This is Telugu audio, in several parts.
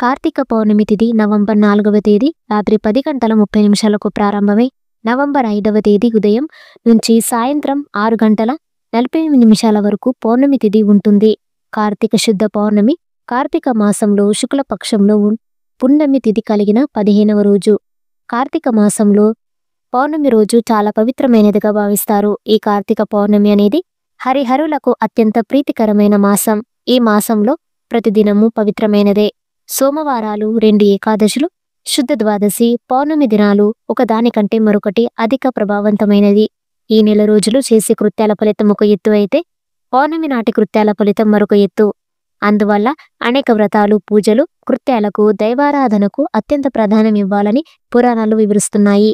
కార్తీక పౌర్ణమి తిథి నవంబర్ 4వ తేదీ రాత్రి 10 గంటల 30 నిమిషాలకు ప్రారంభమై నవంబర్ 5వ తేదీ ఉదయం నుంచి సాయంత్రం 6 గంటల 48 నిమిషాల వరకు పౌర్ణమి తిథి ఉంటుంది. కార్తీక శుద్ధ పౌర్ణమి కార్తీక మాసంలో శుక్లపక్షంలో పున్నమి తిథి కలిగిన 15వ రోజు. కార్తీక మాసంలో పౌర్ణమి రోజు చాలా పవిత్రమైనదిగా భావిస్తారు. ఈ కార్తీక పౌర్ణమి అనేది హరిహరులకు అత్యంత ప్రీతికరమైన మాసం. ఈ మాసంలో ప్రతిదినము పవిత్రమైనదే. సోమవారాలు, 2 ఏకాదశులు, శుద్ధ ద్వాదశి, పౌర్ణమి దినాలు ఒకదానికంటే మరొకటి అధిక ప్రభావవంతమైనది. ఈ నెల రోజులు చేసే కృత్యాల ఫలితం ఒక ఎత్తు అయితే పౌర్ణమి నాటి కృత్యాల ఫలితం మరొక ఎత్తు. అందువల్ల అనేక వ్రతాలు, పూజలు, కృత్యాలకు, దైవారాధనకు అత్యంత ప్రాధాన్యం ఇవ్వాలని పురాణాలు వివరిస్తున్నాయి.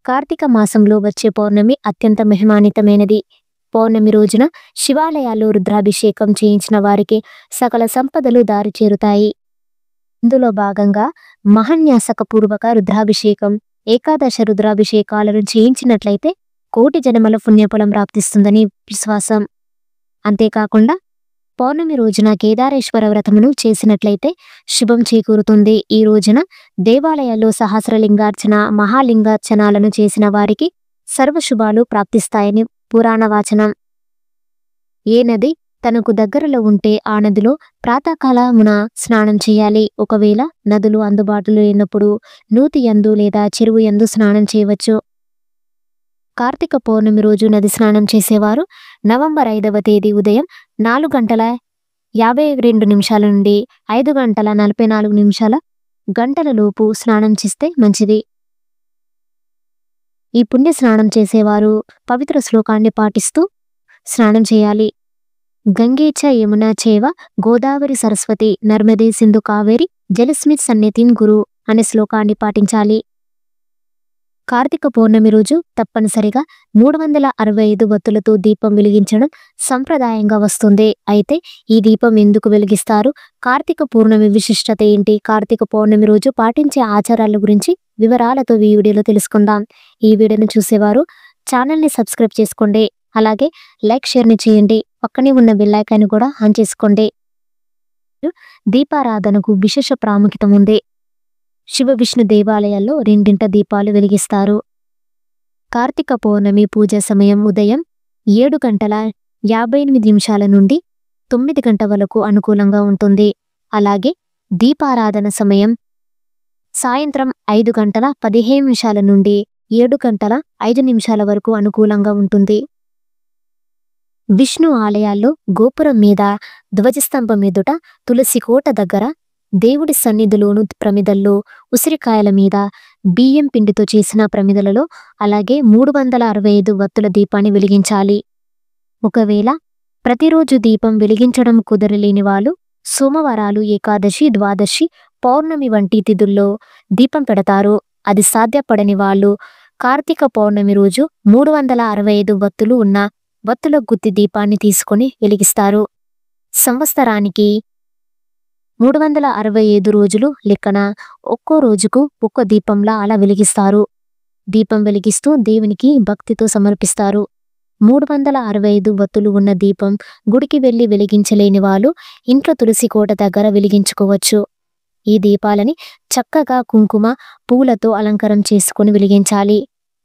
కార్తీక మాసంలో వచ్చే పౌర్ణమి అత్యంత మహిమాన్వితమైనది. పౌర్ణమి రోజున శివాలయాల్లో రుద్రాభిషేకం చేయించిన వారికి సకల సంపదలు దారి చేరుతాయి. ఇందులో భాగంగా మహాన్యాసకపూర్వక రుద్రాభిషేకం, ఏకాదశ రుద్రాభిషేకాలను చేయించినట్లయితే కోటి జన్మల పుణ్యఫలం ప్రాప్తిస్తుందని విశ్వాసం. అంతేకాకుండా పౌర్ణమి రోజున కేదారేశ్వర వ్రతమును చేసినట్లయితే శుభం చేకూరుతుంది. ఈ రోజున దేవాలయాల్లో సహస్రలింగార్చన, మహాలింగార్చనాలను చేసిన వారికి సర్వశుభాలు ప్రాప్తిస్తాయని పురాణ వాచనం. ఏ నది తనకు దగ్గరలో ఉంటే ఆ నదిలో ప్రాతకాలమున స్నానం చేయాలి. ఒకవేళ నదులు అందుబాటులో లేనప్పుడు నూతి యందు లేదా చెరువు యందు స్నానం చేయవచ్చు. కార్తీక పౌర్ణమి రోజు నది స్నానం చేసేవారు నవంబర్ 5వ తేదీ ఉదయం 4:52 నుండి 5:44 గంటల లోపు స్నానం చేస్తే మంచిది. ఈ పుణ్య స్నానం చేసేవారు పవిత్ర శ్లోకాన్ని పాటిస్తూ స్నానం చేయాలి. గంగేచ యమునా చేవ గోదావరి సరస్వతి నర్మదే సింధు కావేరి జలస్మిత్ సన్నిధిన్ గురు అనే శ్లోకాన్ని పాటించాలి. కార్తీక పౌర్ణమి రోజు తప్పనిసరిగా 365 వత్తులతో దీపం వెలిగించడం సంప్రదాయంగా వస్తుంది. అయితే ఈ దీపం ఎందుకు వెలిగిస్తారు? కార్తీక పౌర్ణమి విశిష్టత ఏంటి? కార్తీక పౌర్ణమి రోజు పాటించే ఆచారాల గురించి వివరాలతో ఈ వీడియోలో తెలుసుకుందాం. ఈ వీడియోను చూసేవారు ఛానల్ని సబ్స్క్రైబ్ చేసుకోండి. అలాగే లైక్, షేర్ని చేయండి. పక్కనే ఉన్న బెల్ ఐకాన్ కూడా ఆన్ చేసుకోండి. దీపారాధనకు విశేష ప్రాముఖ్యత ఉంది. శివ విష్ణు దేవాలయాల్లో 2 దీపాలు వెలిగిస్తారు. కార్తీక పౌర్ణమి పూజ సమయం ఉదయం 7:58 నుండి 9 గంటల వరకు అనుకూలంగా ఉంటుంది. అలాగే దీపారాధన సమయం సాయంత్రం 5:15 నుండి 7:05 వరకు అనుకూలంగా ఉంటుంది. విష్ణు ఆలయాల్లో గోపురం మీద, ధ్వజస్తంభం ఎదుట, తులసి కోట దగ్గర, దేవుడి సన్నిధిలోను ప్రమిదల్లో, ఉసిరికాయల మీద, బియ్యం పిండితో చేసిన ప్రమిదలలో అలాగే 365 వత్తుల దీపాన్ని వెలిగించాలి. ఒకవేళ ప్రతిరోజు దీపం వెలిగించడం కుదరలేని వాళ్ళు సోమవారాలు, ఏకాదశి, ద్వాదశి, పౌర్ణమి వంటి తిథుల్లో దీపం పెడతారు. అది సాధ్యపడని వాళ్ళు కార్తీక పౌర్ణమి రోజు 365 వత్తులు ఉన్న వత్తుల గుత్తి దీపాన్ని తీసుకొని వెలిగిస్తారు. సంవత్సరానికి 365 రోజులు లెక్కన ఒక్కో రోజుకు ఒక్కో దీపంలా అలా వెలిగిస్తారు. దీపం వెలిగిస్తూ దేవునికి భక్తితో సమర్పిస్తారు. 365 వత్తులు ఉన్న దీపం గుడికి వెళ్లి వెలిగించలేని వాళ్ళు ఇంట్లో తులసి కోట దగ్గర వెలిగించుకోవచ్చు. ఈ దీపాలని చక్కగా కుంకుమ, పూలతో అలంకారం చేసుకుని వెలిగించాలి.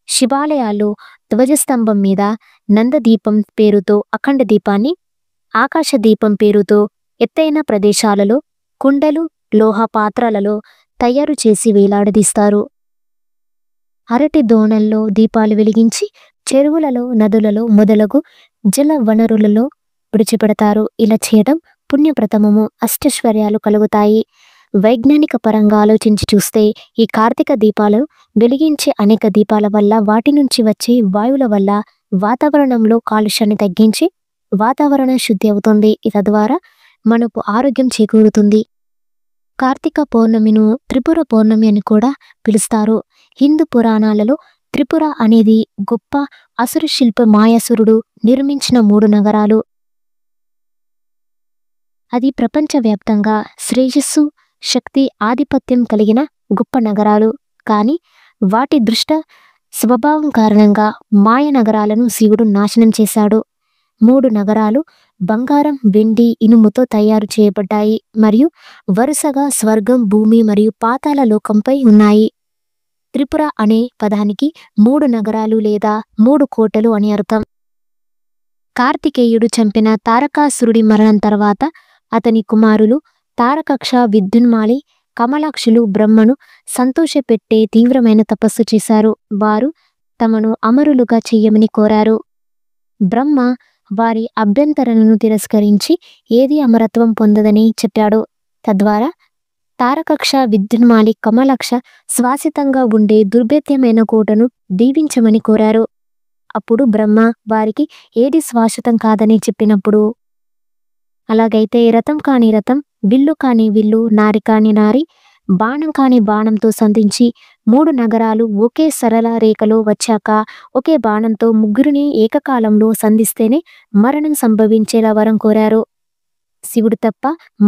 శివాలయాల్లో ధ్వజస్తంభం మీద నందదీపం పేరుతో అఖండ దీపాన్ని, ఆకాశ దీపం పేరుతో ఎత్తైన ప్రదేశాలలో కుండలు, లోహ పాత్రలలో తయారు చేసి వేలాడదీస్తారు. అరటి దోణల్లో దీపాలు వెలిగించి చెరువులలో, నదులలో మొదలగు జల వనరులలో విడిచిపెడతారు. ఇలా చేయడం పుణ్యప్రదమము, అష్టైశ్వర్యాలు కలుగుతాయి. వైజ్ఞానిక పరంగా ఆలోచించి చూస్తే ఈ కార్తీక దీపాలు వెలిగించే అనేక దీపాల వల్ల వాటి నుంచి వచ్చే వాయువుల వల్ల వాతావరణంలో కాలుష్యాన్ని తగ్గించి వాతావరణ శుద్ధి అవుతుంది. తద్వారా మనకు ఆరోగ్యం చేకూరుతుంది. కార్తీక పౌర్ణమిను త్రిపుర పౌర్ణమి అని కూడా పిలుస్తారు. హిందూ పురాణాలలో త్రిపుర అనేది గొప్ప అసుర శిల్ప మాయాసురుడు నిర్మించిన 3 నగరాలు. అది ప్రపంచవ్యాప్తంగా శ్రేయస్సు, శక్తి, ఆధిపత్యం కలిగిన గొప్ప నగరాలు. కానీ వాటి దుష్ట స్వభావం కారణంగా మాయ నగరాలను శివుడు నాశనం చేశాడు. 3 నగరాలు బంగారం, వెండి, ఇనుముతో తయారు చేయబడ్డాయి మరియు వరుసగా స్వర్గం, భూమి మరియు పాతాళ లోకంపై ఉన్నాయి. త్రిపుర అనే పదానికి 3 నగరాలు లేదా 3 కోటలు అని అర్థం. కార్తికేయుడు చంపిన తారకాసురుడి మరణం తర్వాత అతని కుమారులు తారకక్ష, విద్యున్మాలి, కమలాక్షులు బ్రహ్మను సంతోషపెట్టే తీవ్రమైన తపస్సు చేశారు. వారు తమను అమరులుగా చెయ్యమని కోరారు. బ్రహ్మ వారి అభ్యంతరణను తిరస్కరించి ఏది అమరత్వం పొందదని చెప్పాడు. తద్వారా తారకక్ష, విద్యున్మాలి, కమలాక్ష శ్వాసితంగా ఉండే దుర్భేద్యమైన కోటను దీవించమని కోరారు. అప్పుడు బ్రహ్మ వారికి ఏది శాశ్వతం కాదని చెప్పినప్పుడు, అలాగైతే రథం కాని రథం, విల్లు కాని విల్లు, నారి కాని నారి, బాణం కాని బాణంతో సంధించి 3 నగరాలు ఒకే సరళ రేఖలో వచ్చాక ఒకే బాణంతో ముగ్గురిని ఏకకాలంలో సంధిస్తేనే మరణం సంభవించేలా వరం కోరారు. శివుడు తప్ప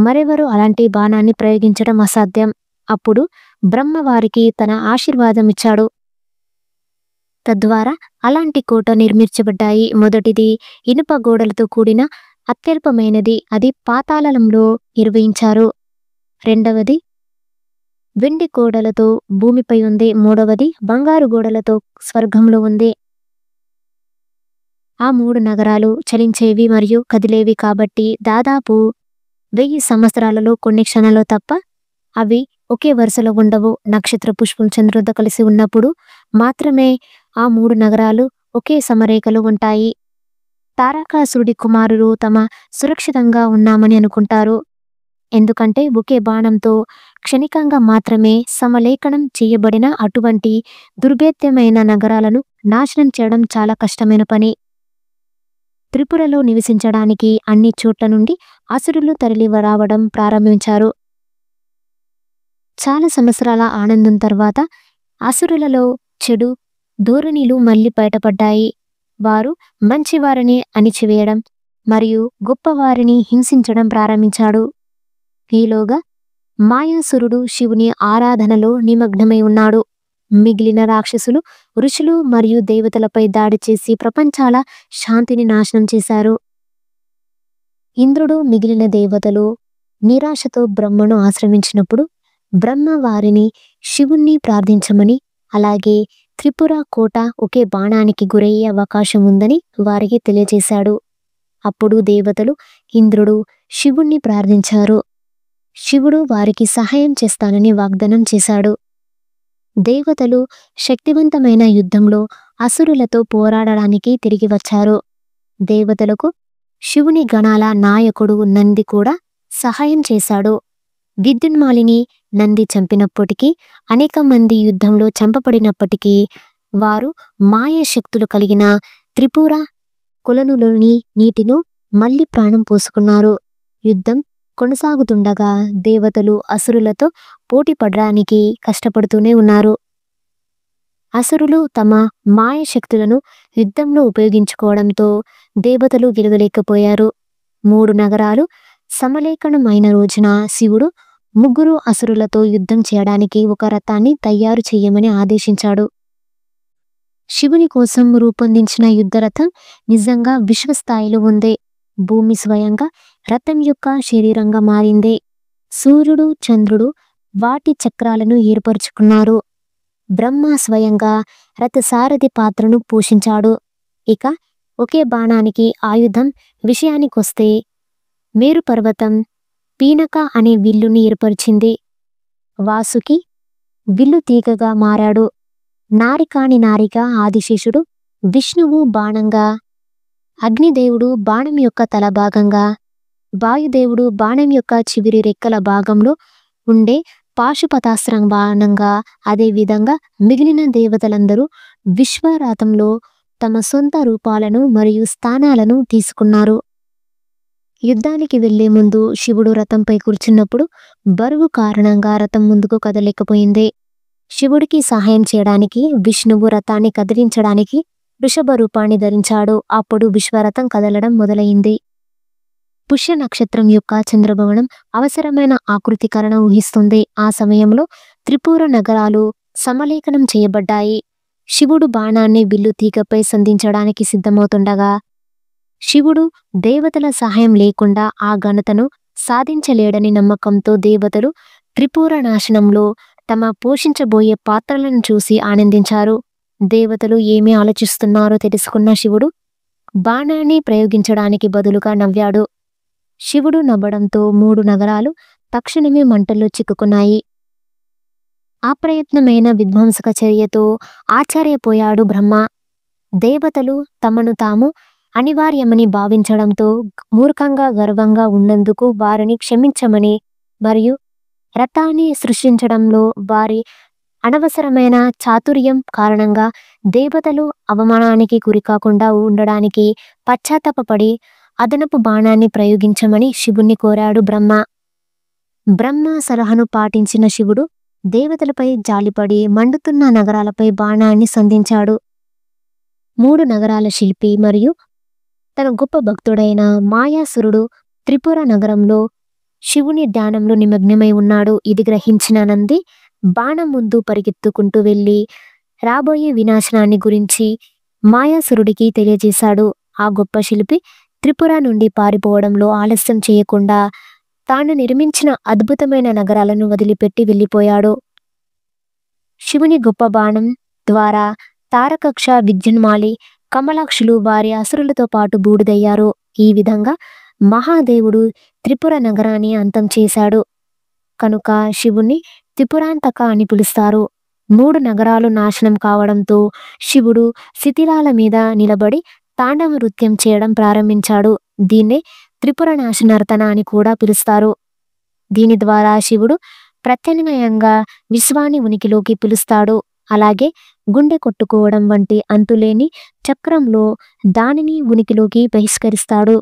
మరెవరూ అలాంటి బాణాన్ని ప్రయోగించడం అసాధ్యం. అప్పుడు బ్రహ్మ వారికి తన ఆశీర్వాదం ఇచ్చాడు. తద్వారా అలాంటి కోట నిర్మించబడ్డాయి. మొదటిది ఇనుప గోడలతో కూడిన అత్యల్పమైనది, అది పాతాళంలో నిర్వహించారు. రెండవది వెండి గోడలతో భూమిపై ఉంది. మూడవది బంగారు గోడలతో స్వర్గంలో ఉంది. ఆ 3 నగరాలు చలించేవి మరియు కదిలేవి కాబట్టి దాదాపు 1000 సంవత్సరాలలో కొన్ని క్షణాల్లో తప్ప అవి ఒకే వరుసలో ఉండవు. నక్షత్ర పుష్పం చంద్రుడితో కలిసి ఉన్నప్పుడు మాత్రమే ఆ 3 నగరాలు ఒకే సమరేఖలో ఉంటాయి. తారకాసురుడి కుమారులు తమ సురక్షితంగా ఉన్నామని అనుకుంటారు. ఎందుకంటే ఒకే బాణంతో క్షణికంగా మాత్రమే సమలేఖనం చేయబడిన అటువంటి దుర్భేద్యమైన నగరాలను నాశనం చేయడం చాలా కష్టమైన పని. త్రిపురలో నివసించడానికి అన్ని చోట్ల నుండి అసురులు తరలి రావడం ప్రారంభించారు. చాలా సంవత్సరాల ఆనందం తర్వాత అసురులలో చెడు ధోరణిలు మళ్ళీ బయటపడ్డాయి. వారు మంచివారిని అణిచివేయడం మరియు గొప్పవారిని హింసించడం ప్రారంభించాడు. ఈలోగా మాయాసురుడు శివుని ఆరాధనలో నిమగ్నమై ఉన్నాడు. మిగిలిన రాక్షసులు ఋషులు మరియు దేవతలపై దాడి చేసి ప్రపంచాల శాంతిని నాశనం చేశారు. ఇంద్రుడు మిగిలిన దేవతలు నిరాశతో బ్రహ్మను ఆశ్రమించినప్పుడు బ్రహ్మ వారిని శివుణ్ణి ప్రార్థించమని, అలాగే త్రిపుర కోట ఒకే బాణానికి గురయ్యే అవకాశం ఉందని వారికి తెలియజేశాడు. అప్పుడు దేవతలు ఇంద్రుడు శివుణ్ణి ప్రార్థించారు. శివుడు వారికి సహాయం చేస్తానని వాగ్దానం చేశాడు. దేవతలు శక్తివంతమైన యుద్ధంలో అసురులతో పోరాడడానికి తిరిగి వచ్చారు. దేవతలకు శివుని గణాల నాయకుడు నంది కూడా సహాయం చేశాడు. విద్యున్మాలిని నంది చంపినప్పటికీ, అనేక మంది యుద్ధంలో చంపబడినప్పటికీ వారు మాయ శక్తులు కలిగిన త్రిపుర కొలనులోని నీటిలో మళ్ళీ ప్రాణం పోసుకున్నారు. యుద్ధం కొనసాగుతుండగా దేవతలు అసురులతో పోటీ పడడానికి కష్టపడుతూనే ఉన్నారు. అసురులు తమ మాయ శక్తులను యుద్ధంలో ఉపయోగించుకోవడంతో దేవతలు గెలవలేకపోయారు. 3 నగరాలు సమలేఖనం అయిన రోజున శివుడు 3 అసురులతో యుద్ధం చేయడానికి ఒక రథాన్ని తయారు చేయమని ఆదేశించాడు. శివుని కోసం రూపొందించిన యుద్ధరథం నిజంగా విశ్వస్థాయిలో ఉంది. భూమి స్వయంగా రథం యొక్క శరీరంగా మారింది. సూర్యుడు, చంద్రుడు వాటి చక్రాలను ఏర్పరచుకున్నారు. బ్రహ్మ స్వయంగా రథసారథి పాత్రను పోషించాడు. ఇక ఒకే బాణానికి ఆయుధం విషయానికొస్తే మేరు పర్వతం పీనక అనే విల్లుని ఏర్పరిచింది. వాసుకి విల్లు తీగగా మారాడు. నారికాని నారిగా ఆదిశేషుడు, విష్ణువు బాణంగా, అగ్నిదేవుడు బాణం యొక్క తల భాగంగా, వాయుదేవుడు బాణం యొక్క చివరి రెక్కల భాగంలో ఉండే పాశుపతాస్త్రం బాణంగా, అదేవిధంగా మిగిలిన దేవతలందరూ విశ్వరథంలో తమ సొంత రూపాలను మరియు స్థానాలను తీసుకున్నారు. యుద్ధానికి వెళ్లే ముందు శివుడు రథంపై కూర్చున్నప్పుడు బరువు కారణంగా రథం ముందుకు కదలేకపోయింది. శివుడికి సహాయం చేయడానికి విష్ణువు రథాన్ని కదిలించడానికి వృషభ రూపాన్ని ధరించాడు. అప్పుడు విశ్వరథం కదలడం మొదలైంది. పుష్య నక్షత్రం యొక్క చంద్రభవనం అవసరమైన ఆకృతీకరణ ఊహిస్తుంది. ఆ సమయంలో త్రిపుర నగరాలు సమలేఖనం చేయబడ్డాయి. శివుడు బాణాన్ని విల్లు తీగపై సంధించడానికి సిద్ధమవుతుండగా శివుడు దేవతల సహాయం లేకుండా ఆ ఘనతను సాధించలేడని నమ్మకంతో దేవతలు త్రిపుర నాశనంలో తమ పోషించబోయే పాత్రలను చూసి ఆనందించారు. దేవతలు ఏమి ఆలోచిస్తున్నారో తెలుసుకున్న శివుడు బాణాన్ని ప్రయోగించడానికి బదులుగా నవ్వాడు. శివుడు నవ్వడంతో 3 నగరాలు తక్షణమే మంటల్లో చిక్కుకున్నాయి. అప్రయత్నమైన విధ్వంసక చర్యతో ఆశ్చర్యపోయాడు బ్రహ్మ. దేవతలు తమను తాము అనివార్యమని భావించడంతో మూర్ఖంగా గర్వంగా ఉన్నందుకు వారిని క్షమించమని మరియు రథాన్ని సృష్టించడంలో వారి అనవసరమైన చాతుర్యం కారణంగా దేవతలు అవమానానికి గురికాకుండా ఉండడానికి పశ్చాత్తాపపడి అదనపు బాణాన్ని ప్రయోగించమని శివుణ్ణి కోరాడు బ్రహ్మ. బ్రహ్మ సలహాను పాటించిన శివుడు దేవతలపై జాలిపడి మండుతున్న నగరాలపై బాణాన్ని సంధించాడు. 3 నగరాల శిల్పి మరియు తన గొప్ప భక్తుడైన మాయాసురుడు త్రిపుర నగరంలో శివుని ధ్యానంలో నిమగ్నమై ఉన్నాడు. ఇది గ్రహించిన నంది బాణం ముందు పరిగెత్తుకుంటూ వెళ్ళి రాబోయే వినాశనాన్ని గురించి మాయాసురుడికి తెలియజేశాడు. ఆ గొప్ప శిల్పి త్రిపుర నుండి పారిపోవడంలో ఆలస్యం చేయకుండా తాను నిర్మించిన అద్భుతమైన నగరాలను వదిలిపెట్టి వెళ్ళిపోయాడు. శివుని గొప్ప బాణం ద్వారా తారకక్ష, విద్యున్మాలి, కమలాక్షులు వారి అసురులతో పాటు బూడిదయ్యారు. ఈ విధంగా మహాదేవుడు త్రిపుర నగరాన్ని అంతం చేశాడు. కనుక శివుని త్రిపురాంతక అని పిలుస్తారు. 3 నగరాలు నాశనం కావడంతో శివుడు శిథిలాల మీద నిలబడి తాండవ నృత్యం చేయడం ప్రారంభించాడు. దీన్నే త్రిపుర నాశనార్తన అని కూడా పిలుస్తారు. దీని ద్వారా శివుడు ప్రత్యామ్నాయంగా విశ్వాన్ని ఉనికిలోకి పిలుస్తాడు. అలాగే గుండె కొట్టుకోవడం వంటి అంతులేని చక్రంలో దానిని ఉనికిలోకి బహిష్కరిస్తాడు.